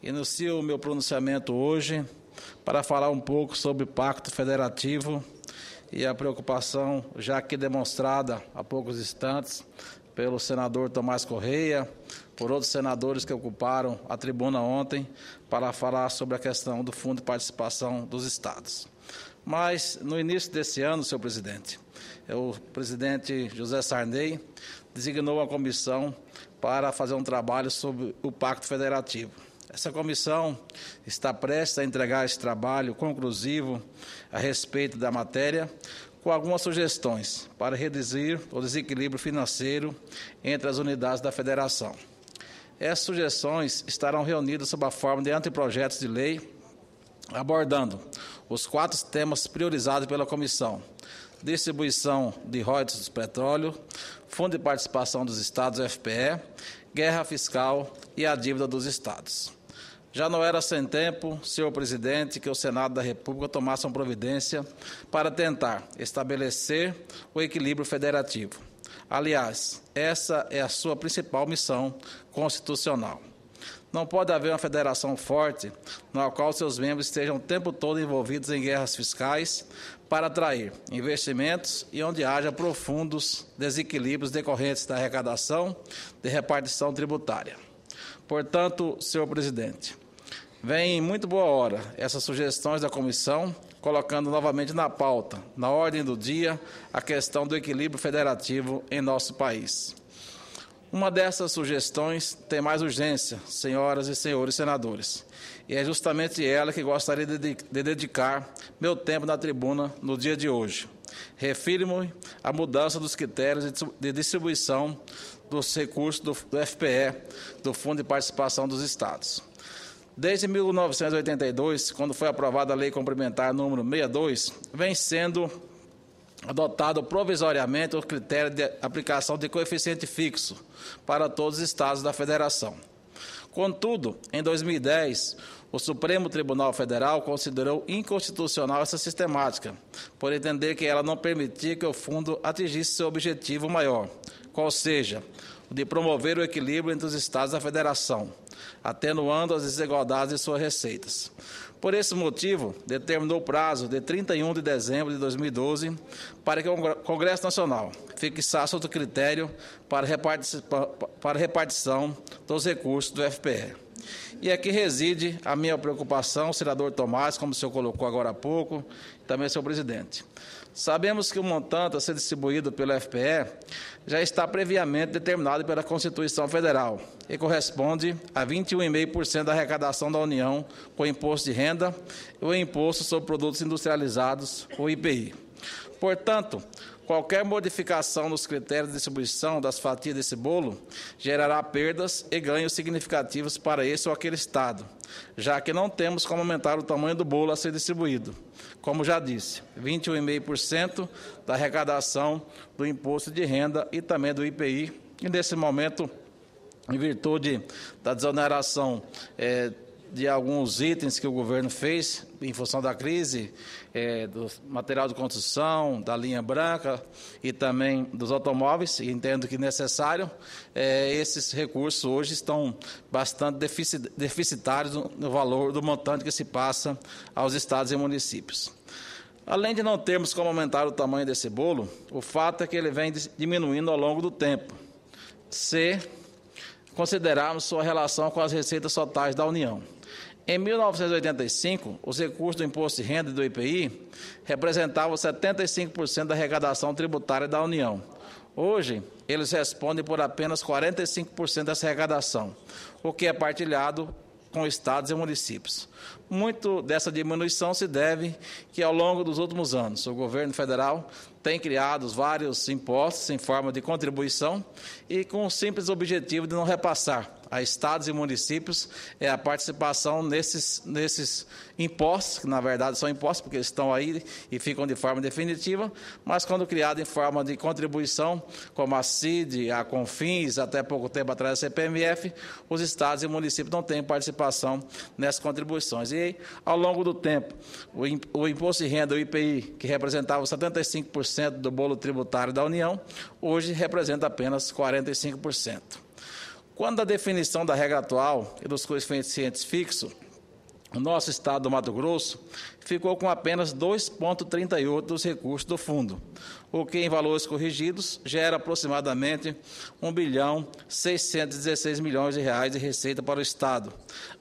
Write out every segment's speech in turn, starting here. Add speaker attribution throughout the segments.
Speaker 1: Inicio o meu pronunciamento hoje para falar um pouco sobre o Pacto Federativo e a preocupação já aqui demonstrada há poucos instantes pelo senador Tomás Correia, por outros senadores que ocuparam a tribuna ontem para falar sobre a questão do Fundo de Participação dos Estados. Mas, no início desse ano, senhor presidente, o presidente José Sarney designou uma comissão para fazer um trabalho sobre o Pacto Federativo. Essa comissão está prestes a entregar esse trabalho conclusivo a respeito da matéria, com algumas sugestões para reduzir o desequilíbrio financeiro entre as unidades da Federação. Essas sugestões estarão reunidas sob a forma de anteprojetos de lei, abordando os 4 temas priorizados pela comissão: distribuição de royalties do petróleo, Fundo de Participação dos Estados, FPE, guerra fiscal e a dívida dos Estados. Já não era sem tempo, senhor presidente, que o Senado da República tomasse uma providência para tentar estabelecer o equilíbrio federativo. Aliás, essa é a sua principal missão constitucional. Não pode haver uma federação forte na qual seus membros estejam o tempo todo envolvidos em guerras fiscais para atrair investimentos e onde haja profundos desequilíbrios decorrentes da arrecadação de repartição tributária. Portanto, senhor presidente, vem em muito boa hora essas sugestões da comissão, colocando novamente na pauta, na ordem do dia, a questão do equilíbrio federativo em nosso país. Uma dessas sugestões tem mais urgência, senhoras e senhores senadores, e é justamente ela que gostaria de dedicar meu tempo na tribuna no dia de hoje. Refiro-me à mudança dos critérios de distribuição dos recursos do FPE, do Fundo de Participação dos Estados. Desde 1982, quando foi aprovada a Lei Complementar número 62, vem sendo adotado provisoriamente o critério de aplicação de coeficiente fixo para todos os estados da Federação. Contudo, em 2010, o Supremo Tribunal Federal considerou inconstitucional essa sistemática, por entender que ela não permitia que o fundo atingisse seu objetivo maior, qual seja, o de promover o equilíbrio entre os estados da Federação, atenuando as desigualdades de suas receitas. Por esse motivo, determinou o prazo de 31 de dezembro de 2012 para que o Congresso Nacional fixasse outro critério para repartição dos recursos do FPE. E aqui reside a minha preocupação, senador Tomás, como o senhor colocou agora há pouco, e também senhor presidente. Sabemos que o montante a ser distribuído pelo FPE já está previamente determinado pela Constituição Federal e corresponde a 21,5% da arrecadação da União com o Imposto de Renda e o Imposto sobre Produtos Industrializados, o IPI. Portanto, qualquer modificação nos critérios de distribuição das fatias desse bolo gerará perdas e ganhos significativos para esse ou aquele Estado, já que não temos como aumentar o tamanho do bolo a ser distribuído. Como já disse, 21,5% da arrecadação do Imposto de Renda e também do IPI, e nesse momento, em virtude da desoneração de alguns itens que o governo fez em função da crise, do material de construção, da linha branca e também dos automóveis, e entendo que necessário, esses recursos hoje estão bastante deficitários no valor do montante que se passa aos estados e municípios. Além de não termos como aumentar o tamanho desse bolo, o fato é que ele vem diminuindo ao longo do tempo, se considerarmos sua relação com as receitas totais da União. Em 1985, os recursos do Imposto de Renda e do IPI representavam 75% da arrecadação tributária da União. Hoje, eles respondem por apenas 45% dessa arrecadação, o que é partilhado com estados e municípios. Muito dessa diminuição se deve que, ao longo dos últimos anos, o governo federal tem criado vários impostos em forma de contribuição e com o simples objetivo de não repassar a estados e municípios a participação nesses impostos, que na verdade são impostos porque eles estão aí e ficam de forma definitiva, mas quando criado em forma de contribuição, como a CID, a CONFINS, até pouco tempo atrás a CPMF, os estados e municípios não têm participação nessas contribuições. E, ao longo do tempo, o Imposto de Renda, o IPI, que representava 75% do bolo tributário da União, hoje representa apenas 45%. Quando a definição da regra atual e dos coeficientes fixos, o nosso estado do Mato Grosso ficou com apenas 2,38 dos recursos do fundo, o que, em valores corrigidos, gera aproximadamente R$ 1.616 bilhões de receita para o Estado,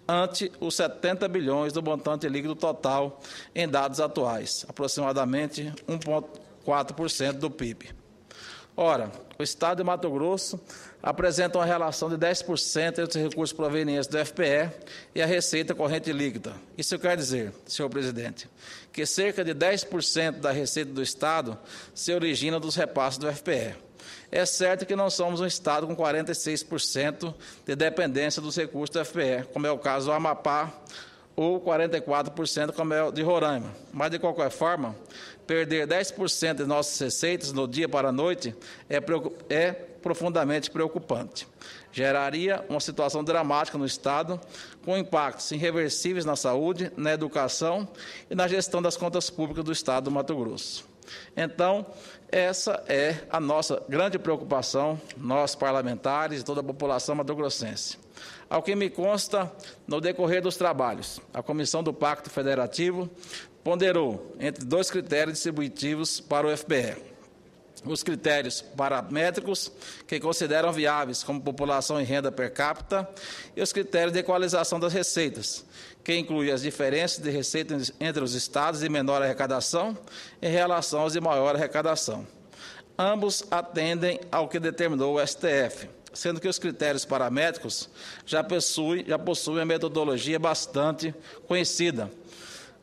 Speaker 1: ante os 70 bilhões do montante líquido total em dados atuais, aproximadamente 1,4% do PIB. Ora, o Estado de Mato Grosso apresenta uma relação de 10% entre os recursos provenientes do FPE e a receita corrente líquida. Isso quer dizer, senhor presidente, que cerca de 10% da receita do Estado se origina dos repasses do FPE. É certo que não somos um Estado com 46% de dependência dos recursos do FPE, como é o caso do Amapá, ou 44% como é o de Roraima. Mas, de qualquer forma, perder 10% de nossas receitas do dia para a noite é profundamente preocupante. Geraria uma situação dramática no Estado, com impactos irreversíveis na saúde, na educação e na gestão das contas públicas do Estado do Mato Grosso. Então, essa é a nossa grande preocupação, nós parlamentares e toda a população mato-grossense. Ao que me consta, no decorrer dos trabalhos, a Comissão do Pacto Federativo ponderou entre dois critérios distributivos para o FPE. Os critérios paramétricos, que consideram viáveis como população e renda per capita, e os critérios de equalização das receitas, que incluem as diferenças de receita entre os estados de menor arrecadação em relação aos de maior arrecadação. Ambos atendem ao que determinou o STF, sendo que os critérios paramétricos já possuem uma metodologia bastante conhecida,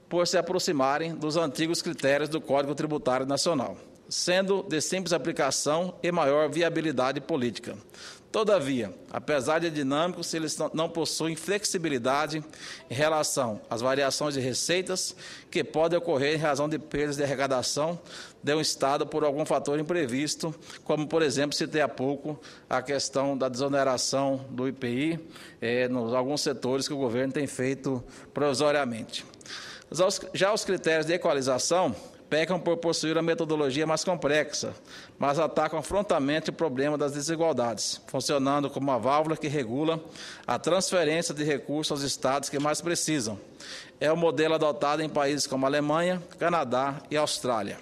Speaker 1: por se aproximarem dos antigos critérios do Código Tributário Nacional, sendo de simples aplicação e maior viabilidade política. Todavia, apesar de dinâmicos, eles não possuem flexibilidade em relação às variações de receitas que podem ocorrer em razão de perdas de arrecadação de um Estado por algum fator imprevisto, como, por exemplo, citei há pouco a questão da desoneração do IPI em alguns setores que o governo tem feito provisoriamente. Já os critérios de equalização pecam por possuir uma metodologia mais complexa, mas atacam frontalmente o problema das desigualdades, funcionando como uma válvula que regula a transferência de recursos aos estados que mais precisam. É o modelo adotado em países como Alemanha, Canadá e Austrália.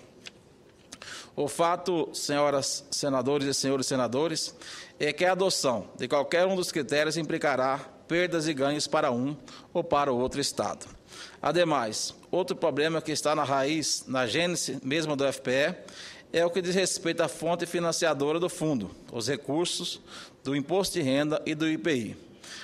Speaker 1: O fato, senhoras senadores e senhores senadores, é que a adoção de qualquer um dos critérios implicará perdas e ganhos para um ou para o outro estado. Ademais, outro problema que está na raiz, na gênese mesmo do FPE, é o que diz respeito à fonte financiadora do fundo, os recursos do imposto de renda e do IPI.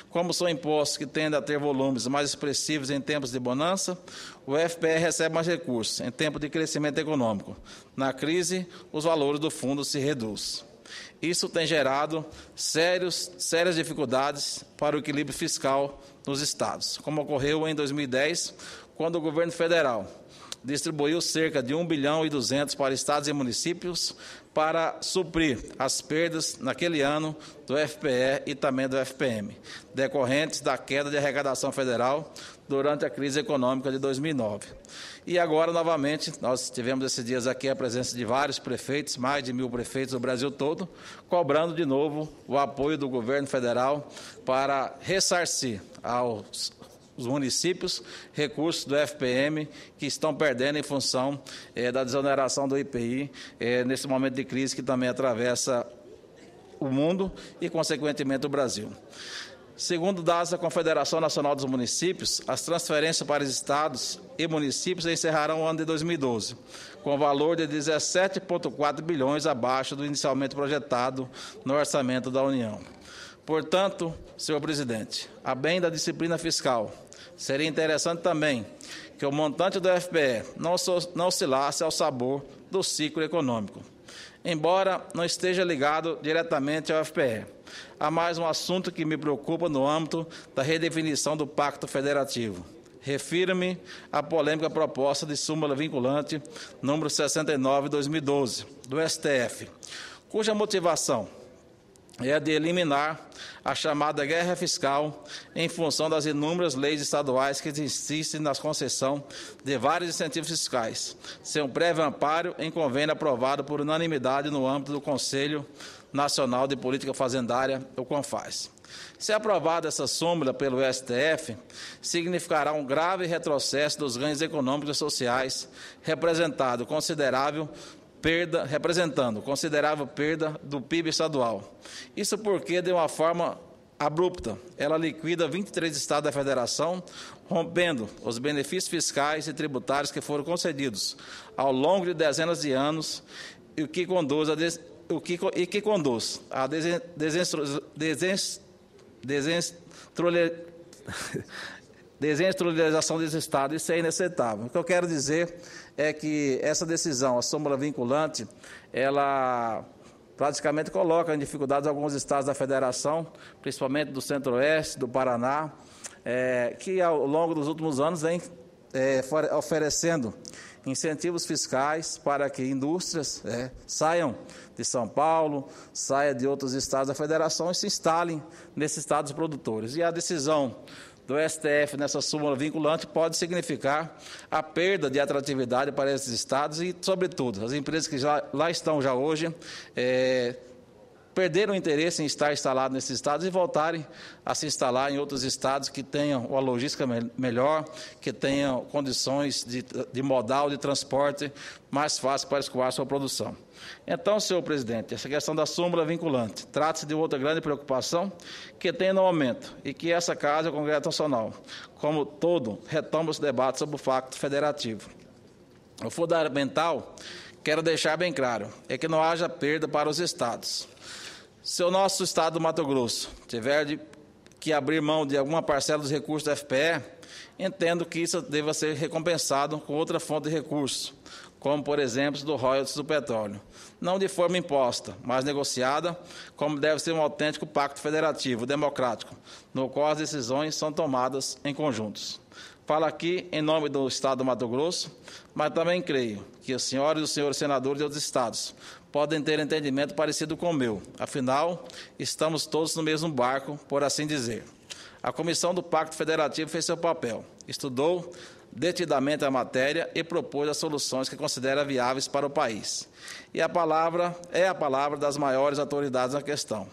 Speaker 1: Como são impostos que tendem a ter volumes mais expressivos em tempos de bonança, o FPE recebe mais recursos em tempo de crescimento econômico. Na crise, os valores do fundo se reduzem. Isso tem gerado sérias dificuldades para o equilíbrio fiscal nos estados, como ocorreu em 2010, quando o governo federal distribuiu cerca de 1,2 bilhão para estados e municípios para suprir as perdas naquele ano do FPE e também do FPM, decorrentes da queda de arrecadação federal durante a crise econômica de 2009. E agora, novamente, nós tivemos esses dias aqui a presença de vários prefeitos, mais de 1.000 prefeitos do Brasil todo, cobrando de novo o apoio do governo federal para ressarcir aos municípios recursos do FPM que estão perdendo em função da desoneração do IPI nesse momento de crise que também atravessa o mundo e, consequentemente, o Brasil. Segundo dados da Confederação Nacional dos Municípios, as transferências para os estados e municípios encerrarão o ano de 2012, com valor de 17,4 bilhões abaixo do inicialmente projetado no orçamento da União. Portanto, senhor presidente, a bem da disciplina fiscal, seria interessante também que o montante do FPE não oscilasse ao sabor do ciclo econômico. Embora não esteja ligado diretamente ao FPE, há mais um assunto que me preocupa no âmbito da redefinição do Pacto Federativo. Refiro-me à polêmica proposta de súmula vinculante número 69/2012, do STF, cuja motivação é a de eliminar a chamada guerra fiscal em função das inúmeras leis estaduais que insistem na concessão de vários incentivos fiscais, sem um prévio amparo em convênio aprovado por unanimidade no âmbito do Conselho Nacional de Política Fazendária, o CONFAS. Se aprovada essa súmula pelo STF, significará um grave retrocesso dos ganhos econômicos e sociais, representando considerável perda do PIB estadual. Isso porque, de uma forma abrupta, ela liquida 23 estados da Federação, rompendo os benefícios fiscais e tributários que foram concedidos ao longo de dezenas de anos e o que conduz à desindustrialização desse Estado. Isso é inaceitável. O que eu quero dizer é que essa decisão, a súmula vinculante, ela praticamente coloca em dificuldades alguns estados da Federação, principalmente do Centro-Oeste, do Paraná, que ao longo dos últimos anos vem oferecendo incentivos fiscais para que indústrias saiam de São Paulo, saiam de outros estados da Federação e se instalem nesses estados produtores. E a decisão do STF nessa súmula vinculante pode significar a perda de atratividade para esses estados e, sobretudo, as empresas que lá estão já hoje perderam o interesse em estar instalado nesses estados e voltarem a se instalar em outros estados que tenham uma logística melhor, que tenham condições de modal de transporte mais fácil para escoar sua produção. Então, senhor presidente, essa questão da súmula vinculante trata-se de outra grande preocupação que tem no momento e que essa Casa, o Congresso Nacional, como todo, retoma os debates sobre o pacto federativo. O fundamental, quero deixar bem claro, é que não haja perda para os estados. Se o nosso estado do Mato Grosso tiver que abrir mão de alguma parcela dos recursos da FPE, entendo que isso deva ser recompensado com outra fonte de recursos, como, por exemplo, do royalties do petróleo. Não de forma imposta, mas negociada, como deve ser um autêntico pacto federativo, democrático, no qual as decisões são tomadas em conjuntos. Falo aqui em nome do Estado do Mato Grosso, mas também creio que as senhoras e os senhores senadores de outros estados podem ter entendimento parecido com o meu. Afinal, estamos todos no mesmo barco, por assim dizer. A Comissão do Pacto Federativo fez seu papel, estudou detidamente a matéria e propôs as soluções que considera viáveis para o país. E a palavra é a palavra das maiores autoridades na questão.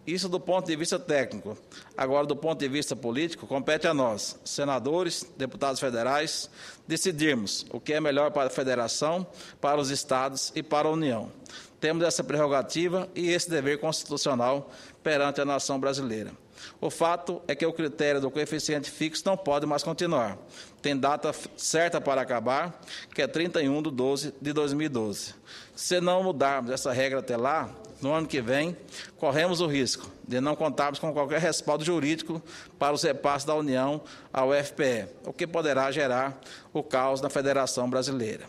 Speaker 1: Isso do ponto de vista técnico. Agora, do ponto de vista político, compete a nós, senadores, deputados federais, decidirmos o que é melhor para a Federação, para os estados e para a União. Temos essa prerrogativa e esse dever constitucional perante a nação brasileira. O fato é que o critério do coeficiente fixo não pode mais continuar. Tem data certa para acabar, que é 31 de 12 de 2012. Se não mudarmos essa regra até lá, no ano que vem, corremos o risco de não contarmos com qualquer respaldo jurídico para os repasses da União ao FPE, o que poderá gerar o caos na Federação Brasileira.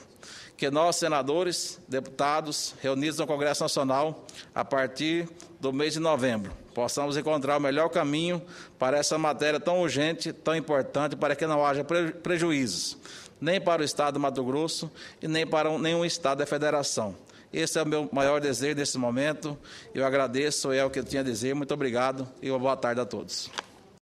Speaker 1: Que nós, senadores, deputados, reunidos no Congresso Nacional, a partir do mês de novembro, possamos encontrar o melhor caminho para essa matéria tão urgente, tão importante, para que não haja prejuízos, nem para o Estado do Mato Grosso e nem para nenhum Estado da Federação. Esse é o meu maior desejo nesse momento. Eu agradeço, é o que eu tinha a dizer. Muito obrigado e uma boa tarde a todos.